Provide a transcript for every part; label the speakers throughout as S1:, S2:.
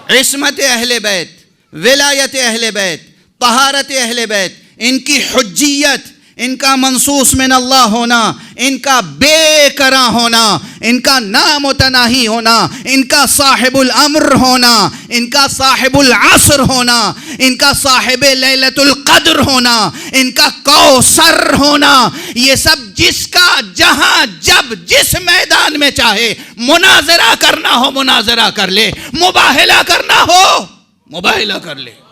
S1: इस्मत अहले बैत, विलायत अहले बैत, तहारत अहले बैत, इनकी हुज्जियत, इनका मंसूस मिन अल्लाह होना, इनका बेकरा होना, इनका नामुतनाही होना, इनका साहिबुल अम्र होना, इनका साहिबुल असर होना, इनका साहिब लैलतुल कद्र होना, इनका कौसर होना, ये सब जिसका जहां जब जिस मैदान में चाहे मुनाजरा करना हो मुनाजरा कर ले, मुबाहिला करना हो मुबाहिला कर ले।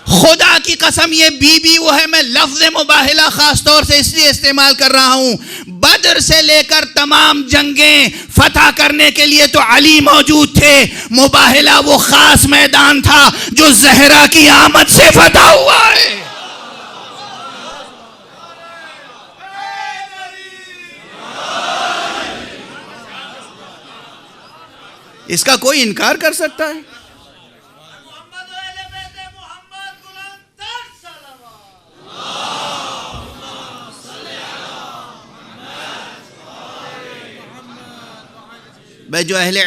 S1: खुदा की कसम ये बीबी वो है, मैं लफ्ज मुबाहिला खास तौर से इसलिए इस्तेमाल कर रहा हूं, बदर से लेकर तमाम जंगें फतह करने के लिए तो अली मौजूद थे, मुबाहिला वो खास मैदान था जो ज़हरा की आमद से फतह हुआ है। इसका कोई इनकार कर सकता है? भाई जो अहले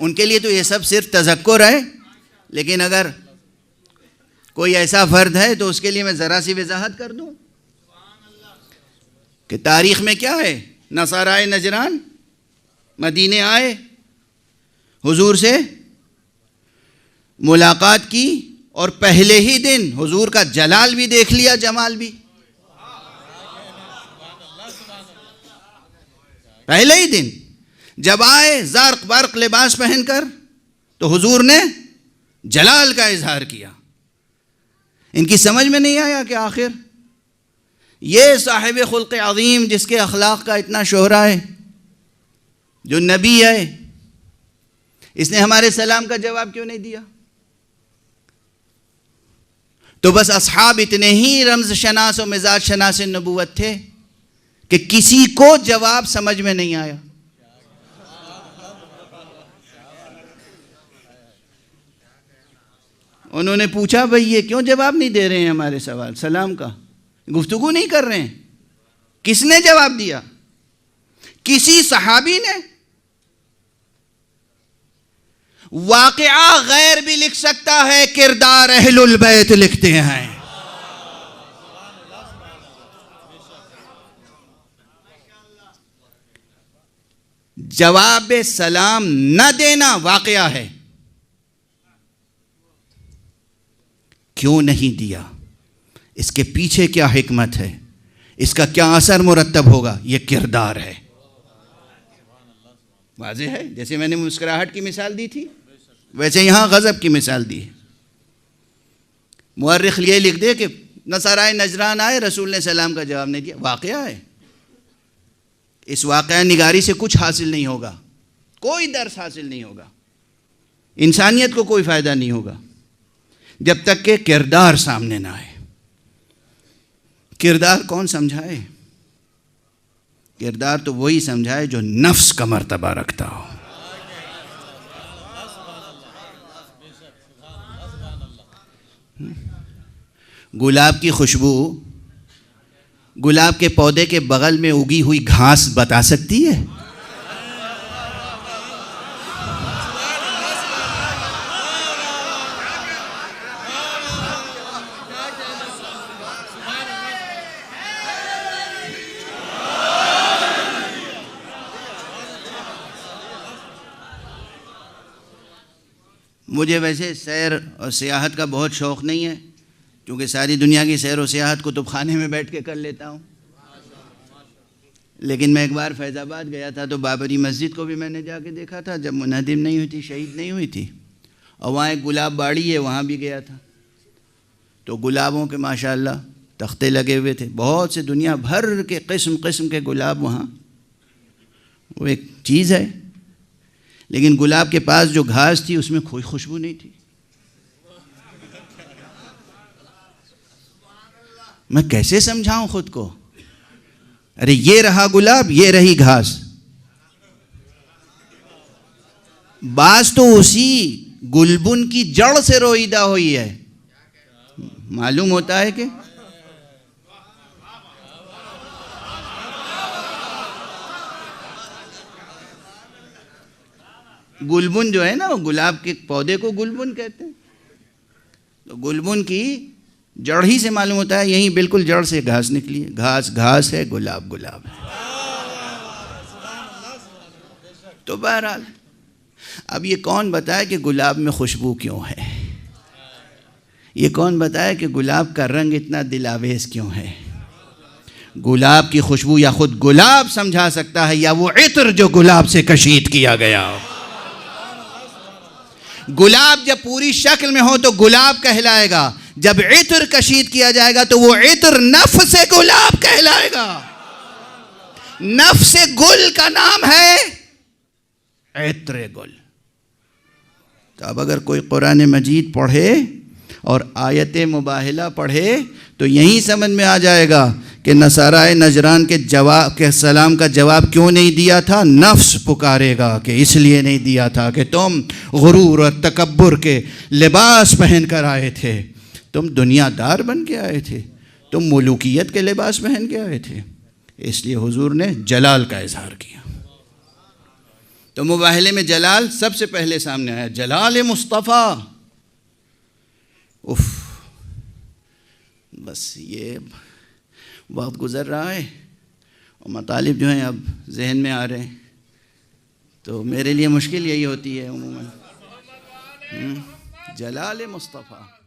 S1: उनके लिए तो ये सब सिर्फ तज़क्कुर है, लेकिन अगर कोई ऐसा फ़र्द है तो उसके लिए मैं ज़रा सी वजाहत कर दूं कि तारीख़ में क्या है। नसाराए नजरान मदीने आए, हुजूर से मुलाकात की और पहले ही दिन हुजूर का जलाल भी देख लिया, जमाल भी पहले ही दिन। जब आए ज़र्क बर्क लिबास पहनकर तो हुजूर ने जलाल का इजहार किया। इनकी समझ में नहीं आया कि आखिर ये साहिब खुल्क़ अज़ीम जिसके अखलाक का इतना शोहरा है, जो नबी है, इसने हमारे सलाम का जवाब क्यों नहीं दिया? तो बस असहाब इतने ही रमज़ शनास और मिजाज शनास नबूवत थे कि किसी को जवाब समझ में नहीं आया। उन्होंने पूछा, भाई ये क्यों जवाब नहीं दे रहे हैं हमारे सवाल सलाम का, गुफ्तगू नहीं कर रहे हैं? किसने जवाब दिया? किसी सहाबी ने? वाक़िया गैर भी लिख सकता है, किरदार अहलुल बैत लिखते हैं। जवाब सलाम न देना वाक़िया है। क्यों नहीं दिया? इसके पीछे क्या हिकमत है, इसका क्या असर मुरत्तब होगा, यह किरदार है। वाज़ेह है। जैसे मैंने मुस्कुराहट की मिसाल दी थी, वैसे यहाँ गज़ब की मिसाल दी है। मुअर्रिख़ ये लिख दे कि नसाराए नजरान आए, रसूल ने सलाम का जवाब नहीं दिया, वाक़या है। इस वाक़या निगारी से कुछ हासिल नहीं होगा, कोई दर्स हासिल नहीं होगा, इंसानियत को कोई फ़ायदा नहीं होगा जब तक के किरदार सामने ना आए। किरदार कौन समझाए? किरदार तो वही समझाए जो नफ्स का मर्तबा रखता हो। गुलाब की खुशबू गुलाब के पौधे के बगल में उगी हुई घास बता सकती है? मुझे वैसे सैर और सियाहत का बहुत शौक़ नहीं है, क्योंकि सारी दुनिया की सैर और सियाहत कुतुब खाने में बैठ के कर लेता हूँ। लेकिन मैं एक बार फैज़ाबाद गया था तो बाबरी मस्जिद को भी मैंने जाके देखा था, जब मुनहदिम नहीं हुई थी, शहीद नहीं हुई थी। और वहाँ एक गुलाब बाड़ी है, वहाँ भी गया था। तो गुलाबों के माशाअल्लाह तख्ते लगे हुए थे, बहुत से दुनिया भर के किस्म किस्म के गुलाब वहाँ, वो एक चीज़ है। लेकिन गुलाब के पास जो घास थी उसमें कोई खुशबू नहीं थी। मैं कैसे समझाऊं खुद को? अरे ये रहा गुलाब, ये रही घास। बास तो उसी गुलबुन की जड़ से रोईदा हुई है। मालूम होता है कि गुलबुन जो है ना, वो गुलाब के पौधे को गुलबुन कहते हैं। तो गुलबुन की जड़ ही से मालूम होता है, यहीं बिल्कुल जड़ से घास निकली है। घास घास है, गुलाब गुलाब है। तो बहरहाल अब ये कौन बताए कि गुलाब में खुशबू क्यों है? ये कौन बताए कि गुलाब का रंग इतना दिलावेज क्यों है? गुलाब की खुशबू या खुद गुलाब समझा सकता है, या वो इत्र जो गुलाब से कशीद किया गया। गुलाब जब पूरी शक्ल में हो तो गुलाब कहलाएगा, जब इत्र कशीद किया जाएगा तो वो इत्र नफ्स से गुलाब कहलाएगा। नफ्स से गुल का नाम है इत्र गुल। तो अब अगर कोई कुरान मजीद पढ़े और आयत मुबाहिला पढ़े तो यही समझ में आ जाएगा कि नसाराए नजरान के जवाब के सलाम का जवाब क्यों नहीं दिया था। नफ्स पुकारेगा कि इसलिए नहीं दिया था कि तुम गुरूर और तकब्बुर के लिबास पहन कर आए थे, तुम दुनियादार बन के आए थे, तुम मुलूकियत के लिबास पहन के आए थे, इसलिए हुजूर ने जलाल का इजहार किया। तो मुबाहिले में जलाल सबसे पहले सामने आया, जलाल मुस्तफ़ा। उफ, बस ये वक्त गुज़र रहा है और मतालिब जो हैं अब जहन में आ रहे हैं, तो मेरे लिए मुश्किल यही होती है उम्मूमन, जलाल मुस्तफ़ा।